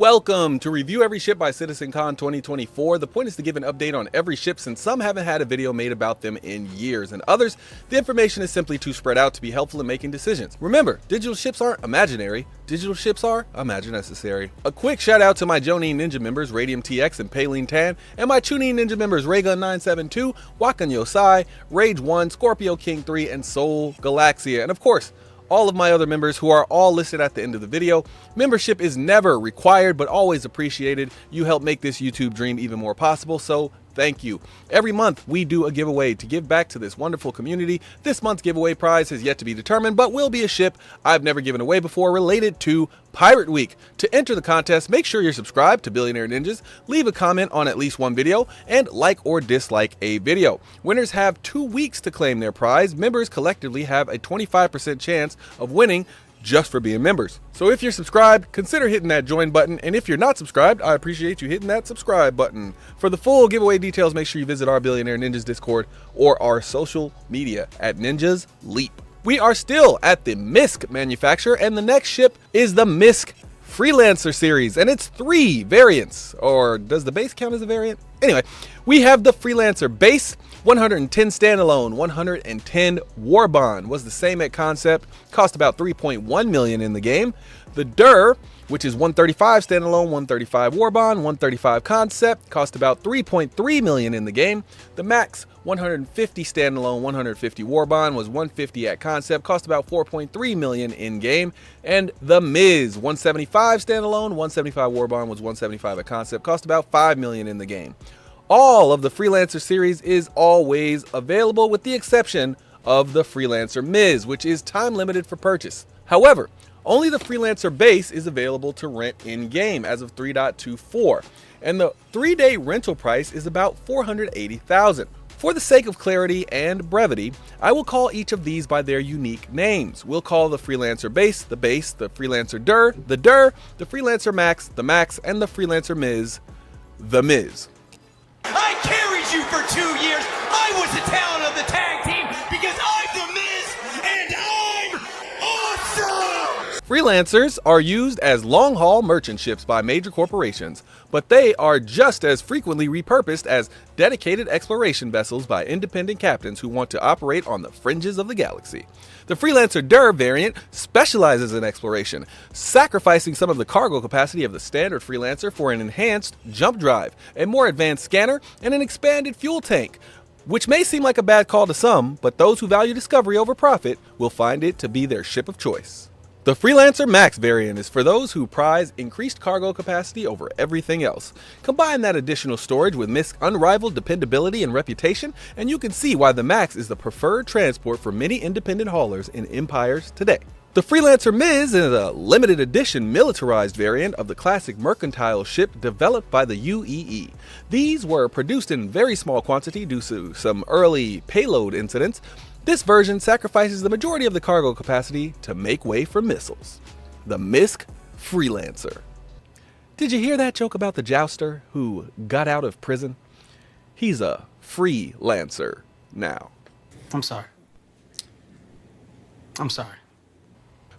Welcome to Review Every Ship by CitizenCon 2024. The point is to give an update on every ship since some haven't had a video made about them in years, and others, the information is simply too spread out to be helpful in making decisions. Remember, digital ships aren't imaginary, digital ships are imagine necessary. A quick shout out to my Jonin Ninja members Radium TX and Paline Tan, and my Chunin Ninja members Raygun 972, Wakan Yosai, Rage 1, Scorpio King 3, and Soul Galaxia, and of course, all of my other members who are all listed at the end of the video. Membership is never required, but always appreciated. You help make this YouTube dream even more possible, so thank you. Every month we do a giveaway to give back to this wonderful community. This month's giveaway prize has yet to be determined, but will be a ship I've never given away before related to Pirate Week. To enter the contest, make sure you're subscribed to Billionaire Ninjas, leave a comment on at least one video, and like or dislike a video. Winners have 2 weeks to claim their prize. Members collectively have a 25% chance of winning just for being members. So if you're subscribed, consider hitting that join button, and if you're not subscribed, I appreciate you hitting that subscribe button. For the full giveaway details, make sure you visit our Billionaire Ninjas Discord or our social media at Ninjas Leap. We are still at the MISC manufacturer, and the next ship is the MISC Freelancer series, and it's 3 variants. Or does the base count as a variant? Anyway, we have the Freelancer base, 110 standalone, 110 war bond, was the same at concept, cost about 3.1 million in the game. The DUR, which is 135 standalone, 135 war bond, 135 concept, cost about 3.3 million in the game. The Max, 150 standalone, 150 war bond, was 150 at concept, cost about 4.3 million in game. And the Miz, 175 standalone, 175 war bond, was 175 at concept, cost about 5 million in the game. All of the Freelancer series is always available with the exception of the Freelancer Miz, which is time limited for purchase. However, only the Freelancer base is available to rent in-game as of 3.24, and the 3-day rental price is about 480,000. For the sake of clarity and brevity, I will call each of these by their unique names. We'll call the Freelancer base, the Freelancer DUR, the Freelancer Max, the Max, and the Freelancer Miz, the Miz. I carried you for 2 years. I was the talent of the tag team because I'm the Miz and I'm awesome! Freelancers are used as long-haul merchant ships by major corporations, but they are just as frequently repurposed as dedicated exploration vessels by independent captains who want to operate on the fringes of the galaxy. The Freelancer DUR variant specializes in exploration, sacrificing some of the cargo capacity of the standard Freelancer for an enhanced jump drive, a more advanced scanner, and an expanded fuel tank, which may seem like a bad call to some, but those who value discovery over profit will find it to be their ship of choice. The Freelancer Max variant is for those who prize increased cargo capacity over everything else. Combine that additional storage with MISC's unrivaled dependability and reputation, and you can see why the Max is the preferred transport for many independent haulers in empires today. The Freelancer Miz is a limited edition militarized variant of the classic mercantile ship developed by the UEE. These were produced in very small quantity due to some early payload incidents. This version sacrifices the majority of the cargo capacity to make way for missiles. The MISC Freelancer. Did you hear that joke about the jouster who got out of prison? He's a freelancer now. I'm sorry.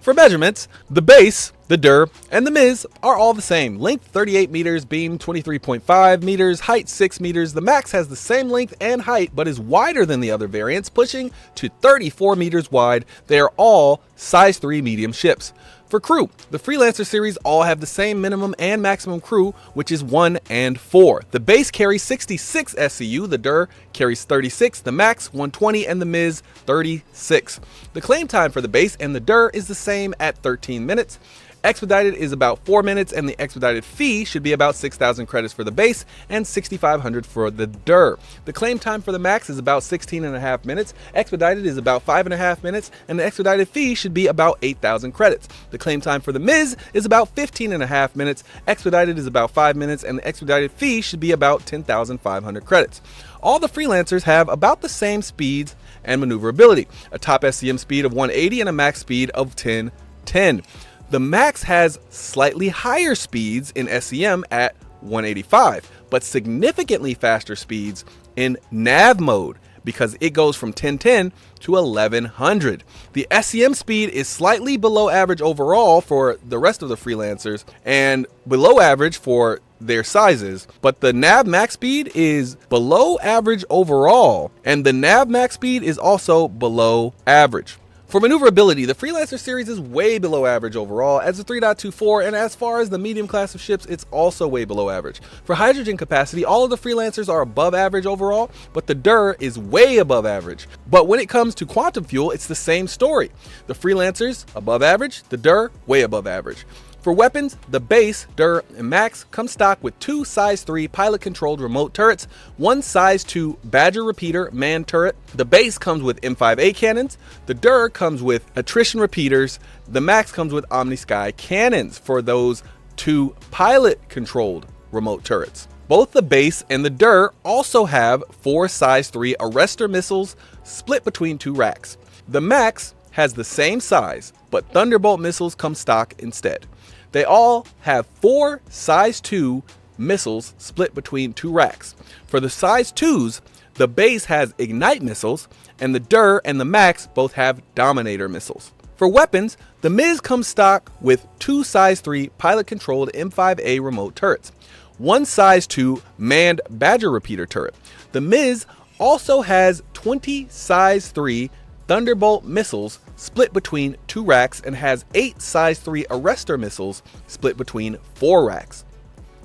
For measurements, the base, the DUR, and the Miz are all the same. Length 38 meters, beam 23.5 meters, height 6 meters. The Max has the same length and height, but is wider than the other variants, pushing to 34 meters wide. They are all size 3 medium ships. For crew, the Freelancer series all have the same minimum and maximum crew, which is 1 and 4. The base carries 66 SCU, the DUR carries 36, the Max 120, and the Miz 36. The claim time for the base and the DUR is the same at 13 minutes. Expedited is about 4 minutes, and the expedited fee should be about 6,000 credits for the base and 6,500 for the DUR. The claim time for the Max is about 16.5 minutes, expedited is about 5.5 minutes, and the expedited fee should be about 8,000 credits. The claim time for the Miz is about 15.5 minutes, expedited is about 5 minutes, and the expedited fee should be about 10,500 credits. All the Freelancers have about the same speeds and maneuverability, a top SCM speed of 180 and a max speed of 1010. The Max has slightly higher speeds in SCM at 185, but significantly faster speeds in nav mode, because it goes from 1010 to 1100. The SCM speed is slightly below average overall for the rest of the Freelancers and below average for their sizes, but the nav max speed is below average overall, and the nav max speed is also below average. For maneuverability, the Freelancer series is way below average overall as a 3.24, and as far as the medium class of ships, it's also way below average. For hydrogen capacity, all of the Freelancers are above average overall, but the DER is way above average. But when it comes to quantum fuel, it's the same story. The Freelancers, above average, the DER, way above average. For weapons, the base, DER, and max come stock with 2 size 3 pilot-controlled remote turrets, 1 size 2 Badger repeater manned turret. The base comes with M5A cannons, the DER comes with attrition repeaters, the max comes with Omni-Sky cannons for those 2 pilot-controlled remote turrets. Both the base and the DER also have 4 size 3 arrestor missiles split between 2 racks. The max has the same size, but Thunderbolt missiles come stock instead. They all have 4 size 2 missiles split between 2 racks. For the size 2s, the base has Ignite missiles, and the DER and the max both have Dominator missiles. For weapons, the Miz comes stock with 2 size 3 pilot-controlled M5A remote turrets, 1 size 2 manned Badger repeater turret. The Miz also has 20 size 3 Thunderbolt missiles split between 2 racks and has 8 size 3 arrestor missiles split between 4 racks.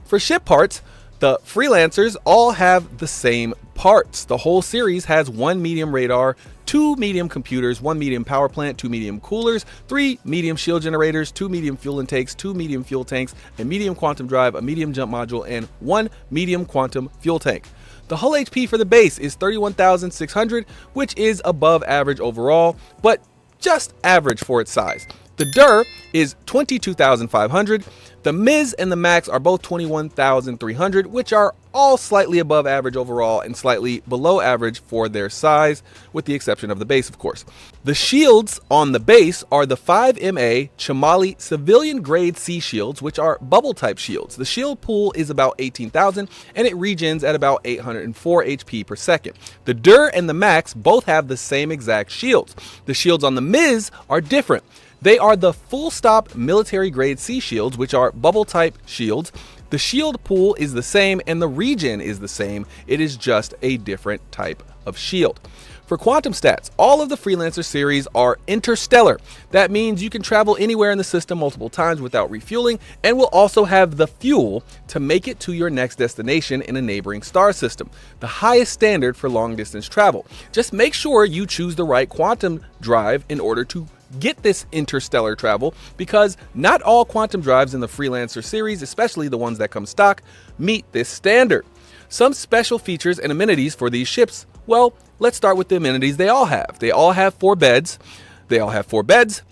For ship parts, the Freelancers all have the same parts. The whole series has 1 medium radar, 2 medium computers, 1 medium power plant, 2 medium coolers, 3 medium shield generators, 2 medium fuel intakes, 2 medium fuel tanks, a medium quantum drive, a medium jump module, and 1 medium quantum fuel tank. The hull HP for the base is 31,600, which is above average overall, but just average for its size. The DER is 22,500. The Miz and the Max are both 21,300, which are all slightly above average overall and slightly below average for their size, with the exception of the base, of course. The shields on the base are the 5MA Chamali civilian grade C shields, which are bubble type shields. The shield pool is about 18,000 and it regens at about 804 HP per second. The DER and the Max both have the same exact shields. The shields on the Miz are different. They are the full stop military grade C shields, which are bubble type shields. The shield pool is the same and the regen is the same. It is just a different type of shield. For quantum stats, all of the Freelancer series are interstellar. That means you can travel anywhere in the system multiple times without refueling, and will also have the fuel to make it to your next destination in a neighboring star system, the highest standard for long distance travel. Just make sure you choose the right quantum drive in order to get this interstellar travel, because not all quantum drives in the Freelancer series, especially the ones that come stock, meet this standard. Some special features and amenities for these ships. Well, let's start with the amenities they all have. They all have 4 beds. They all have 4 beds.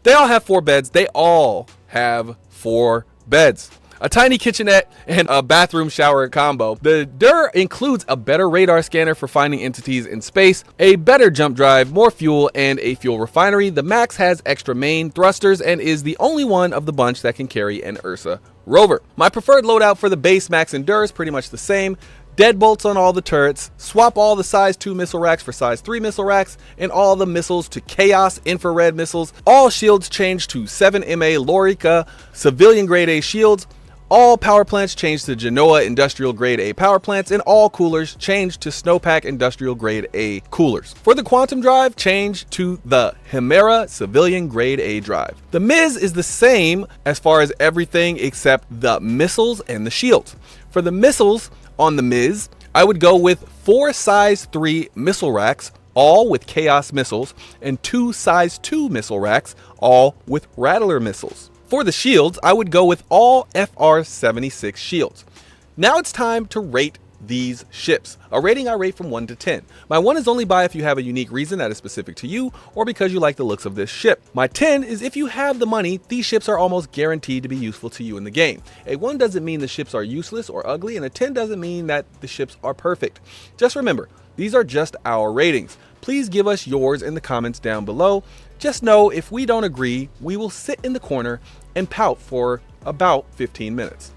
They all have 4 beds. They all have 4 beds. A tiny kitchenette and a bathroom shower combo. The DER includes a better radar scanner for finding entities in space, a better jump drive, more fuel, and a fuel refinery. The Max has extra main thrusters and is the only one of the bunch that can carry an Ursa rover. My preferred loadout for the base, Max, and DER is pretty much the same. Deadbolts on all the turrets, swap all the size 2 missile racks for size 3 missile racks, and all the missiles to Chaos infrared missiles. All shields change to 7MA Lorica civilian grade A shields. All power plants change to Genoa industrial grade A power plants, and all coolers change to Snowpack industrial grade A coolers. For the quantum drive, change to the Hemera civilian grade A drive. The Miz is the same as far as everything except the missiles and the shields. For the missiles on the Miz, I would go with 4 size 3 missile racks, all with Chaos missiles, and 2 size 2 missile racks, all with Rattler missiles. For the shields, I would go with all FR-76 shields. Now it's time to rate these ships. A rating I rate from 1 to 10. My 1 is only by if you have a unique reason that is specific to you, or because you like the looks of this ship. My 10 is if you have the money, these ships are almost guaranteed to be useful to you in the game. A 1 doesn't mean the ships are useless or ugly, and a 10 doesn't mean that the ships are perfect. Just remember, these are just our ratings. Please give us yours in the comments down below. Just know if we don't agree, we will sit in the corner and pout for about 15 minutes.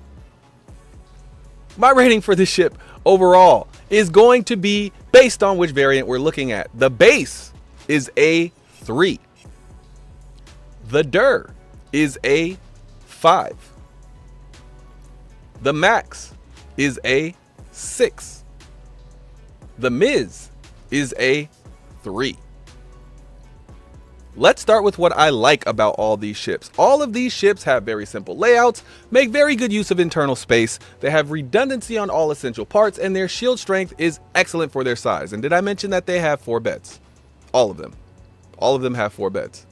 My rating for this ship overall is going to be based on which variant we're looking at. The base is a 3. The DIR is a 5. The max is a 6. The Miz is a 3. Let's start with what I like about all these ships. All of these ships have very simple layouts, make very good use of internal space, they have redundancy on all essential parts, and their shield strength is excellent for their size. And did I mention that they have 4 beds? All of them. All of them have 4 beds.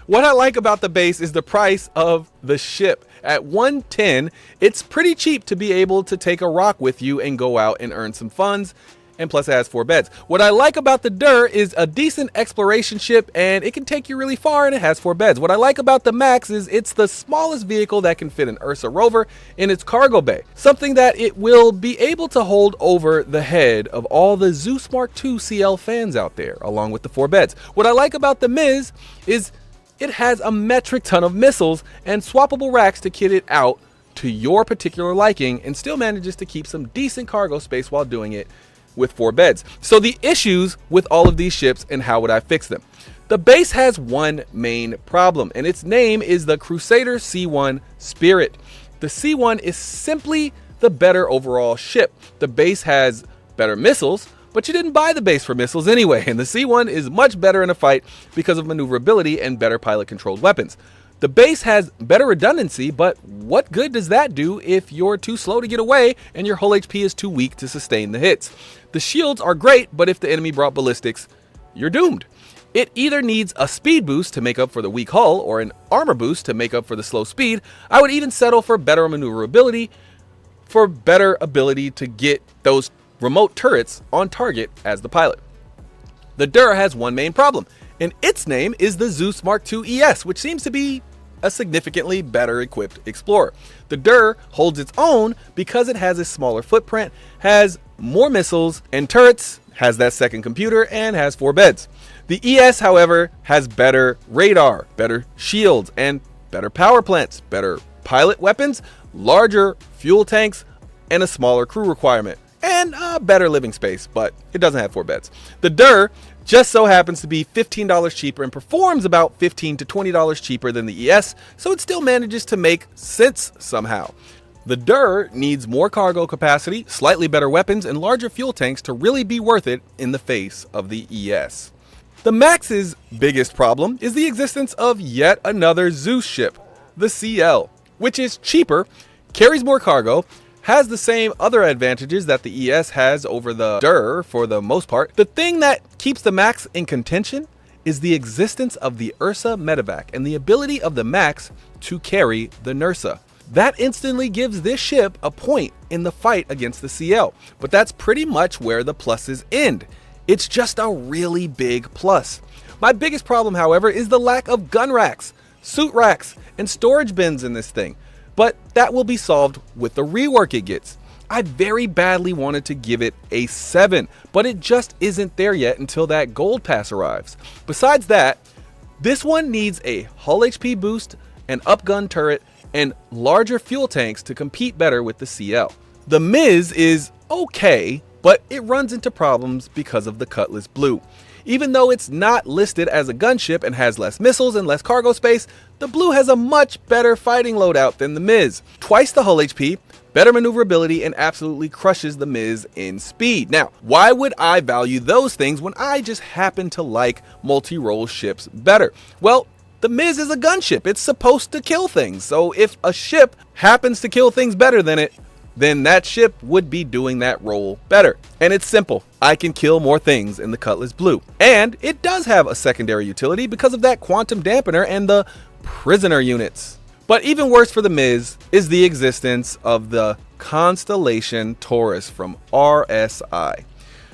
What I like about the base is the price of the ship. At 110, it's pretty cheap to be able to take a rock with you and go out and earn some funds. And plus it has 4 beds. What I like about the DIR is a decent exploration ship, and it can take you really far, and it has 4 beds. What I like about the Max is it's the smallest vehicle that can fit an Ursa rover in its cargo bay. Something that it will be able to hold over the head of all the Zeus Mark II CL fans out there, along with the 4 beds. What I like about the Miz is it has a metric ton of missiles and swappable racks to kit it out to your particular liking, and still manages to keep some decent cargo space while doing it with 4 beds. So the issues with all of these ships and how would I fix them? The base has one main problem, and its name is the Crusader C1 Spirit. The C1 is simply the better overall ship. The base has better missiles, but you didn't buy the base for missiles anyway, and the C1 is much better in a fight because of maneuverability and better pilot controlled weapons. The base has better redundancy, but what good does that do if you're too slow to get away and your hull HP is too weak to sustain the hits? The shields are great, but if the enemy brought ballistics, you're doomed. It either needs a speed boost to make up for the weak hull or an armor boost to make up for the slow speed. I would even settle for better maneuverability, for better ability to get those remote turrets on target as the pilot. The DIR has one main problem, and its name is the Zeus Mark II ES, which seems to be a significantly better equipped explorer. The DIR holds its own because it has a smaller footprint, has more missiles and turrets, has that second computer, and has 4 beds. The ES, however, has better radar, better shields, and better power plants, better pilot weapons, larger fuel tanks, and a smaller crew requirement, and a better living space, but it doesn't have 4 beds. The DIR just so happens to be $15 cheaper and performs about $15 to $20 cheaper than the ES, so it still manages to make sense somehow. The DIR needs more cargo capacity, slightly better weapons, and larger fuel tanks to really be worth it in the face of the ES. The Max's biggest problem is the existence of yet another Zeus ship, the CL, which is cheaper, carries more cargo, has the same other advantages that the ES has over the DIR for the most part. The thing that keeps the Max in contention is the existence of the Ursa medevac and the ability of the Max to carry the Nursa. That instantly gives this ship a point in the fight against the CL, but that's pretty much where the pluses end. It's just a really big plus. My biggest problem, however, is the lack of gun racks, suit racks, and storage bins in this thing. But that will be solved with the rework it gets. I very badly wanted to give it a 7, but it just isn't there yet until that gold pass arrives. Besides that, this one needs a hull HP boost, an upgun turret, and larger fuel tanks to compete better with the CL. The Miz is okay, but it runs into problems because of the Cutlass Blue. Even though it's not listed as a gunship and has less missiles and less cargo space, the Blue has a much better fighting loadout than the Miz. Twice the hull HP, better maneuverability, and absolutely crushes the Miz in speed. Now, why would I value those things when I just happen to like multi-role ships better? Well, the Miz is a gunship. It's supposed to kill things. So if a ship happens to kill things better than it, then that ship would be doing that role better. And it's simple. I can kill more things in the Cutlass Blue. And it does have a secondary utility because of that quantum dampener and the prisoner units. But even worse for the Miz is the existence of the Constellation Taurus from RSI,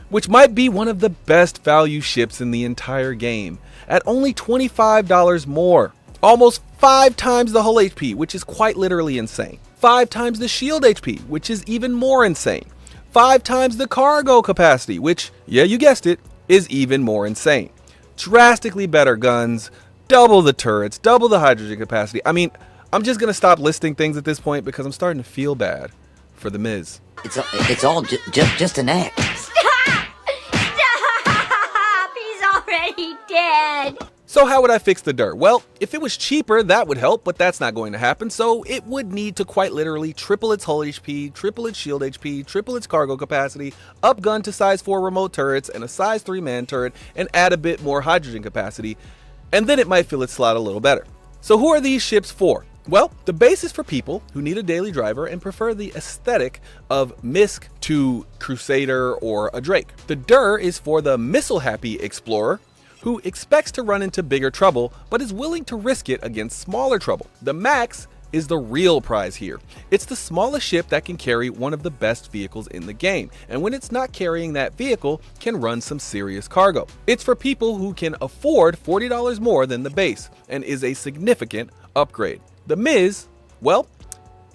which might be one of the best value ships in the entire game at only $25 more. Almost 5 times the hull HP, which is quite literally insane. 5 times the shield HP, which is even more insane. 5 times the cargo capacity, which, yeah, you guessed it, is even more insane. Drastically better guns, double the turrets, double the hydrogen capacity. I mean, I'm just going to stop listing things at this point because I'm starting to feel bad for the Miz. It's all just an act. Stop! He did. So how would I fix the dirt? Well, if it was cheaper, that would help, but that's not going to happen. So it would need to quite literally triple its hull HP, triple its shield HP, triple its cargo capacity, upgun to size 4 remote turrets and a size 3 man turret, and add a bit more hydrogen capacity, and then it might fill its slot a little better. So who are these ships for? Well, the base is for people who need a daily driver and prefer the aesthetic of Misk to Crusader or a Drake. The Dur is for the missile-happy explorer who expects to run into bigger trouble but is willing to risk it against smaller trouble. The Max is the real prize here. It's the smallest ship that can carry one of the best vehicles in the game, and when it's not carrying that vehicle, can run some serious cargo. It's for people who can afford $40 more than the base and is a significant upgrade. The Miz, well,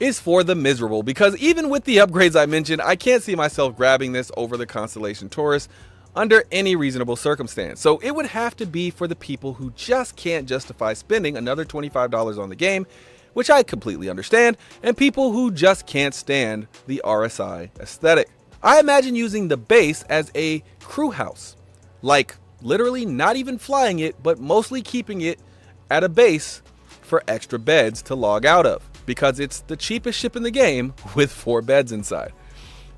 is for the miserable, because even with the upgrades I mentioned, I can't see myself grabbing this over the Constellation Taurus under any reasonable circumstance. So it would have to be for the people who just can't justify spending another $25 on the game, which I completely understand, and people who just can't stand the RSI aesthetic. I imagine using the base as a crew house, like literally not even flying it, but mostly keeping it at a base for extra beds to log out of, because it's the cheapest ship in the game with 4 beds inside.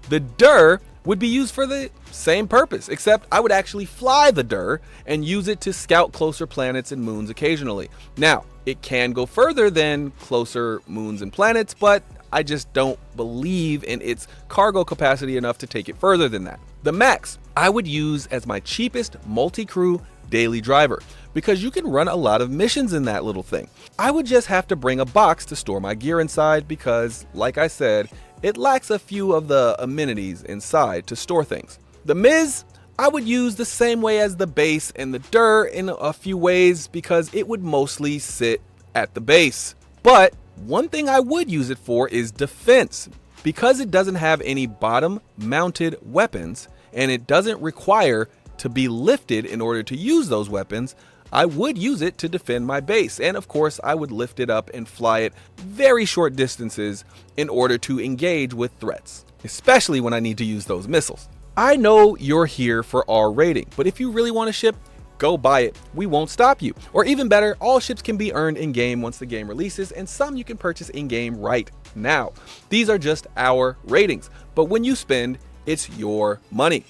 The Dur would be used for the same purpose, except I would actually fly the Dur and use it to scout closer planets and moons occasionally. Now, it can go further than closer moons and planets, but I just don't believe in its cargo capacity enough to take it further than that. The Max, I would use as my cheapest multi-crew daily driver, because you can run a lot of missions in that little thing. I would just have to bring a box to store my gear inside because, like I said, it lacks a few of the amenities inside to store things. The Miz, I would use the same way as the base and the Dur in a few ways, because it would mostly sit at the base. But one thing I would use it for is defense, because it doesn't have any bottom mounted weapons and it doesn't require to be lifted in order to use those weapons. I would use it to defend my base, and of course I would lift it up and fly it very short distances in order to engage with threats, especially when I need to use those missiles. I know you're here for our rating, but if you really want a ship, go buy it. We won't stop you. Or even better, all ships can be earned in-game once the game releases, and some you can purchase in-game right now. These are just our ratings, but when you spend, it's your money.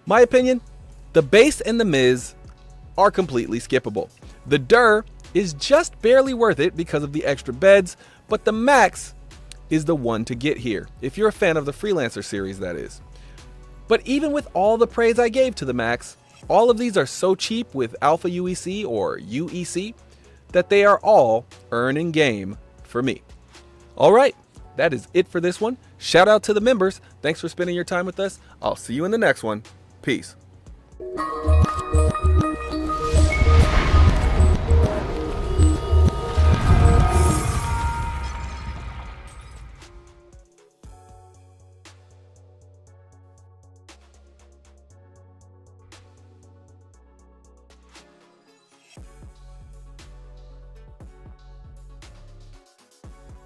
My opinion, the base and the Miz are completely skippable. The Dur is just barely worth it because of the extra beds, but the Max is the one to get here, if you're a fan of the Freelancer series, that is. But even with all the praise I gave to the Max, all of these are so cheap with Alpha UEC or UEC that they are all earn in game for me. All right, that is it for this one. Shout out to the members. Thanks for spending your time with us. I'll see you in the next one. Peace.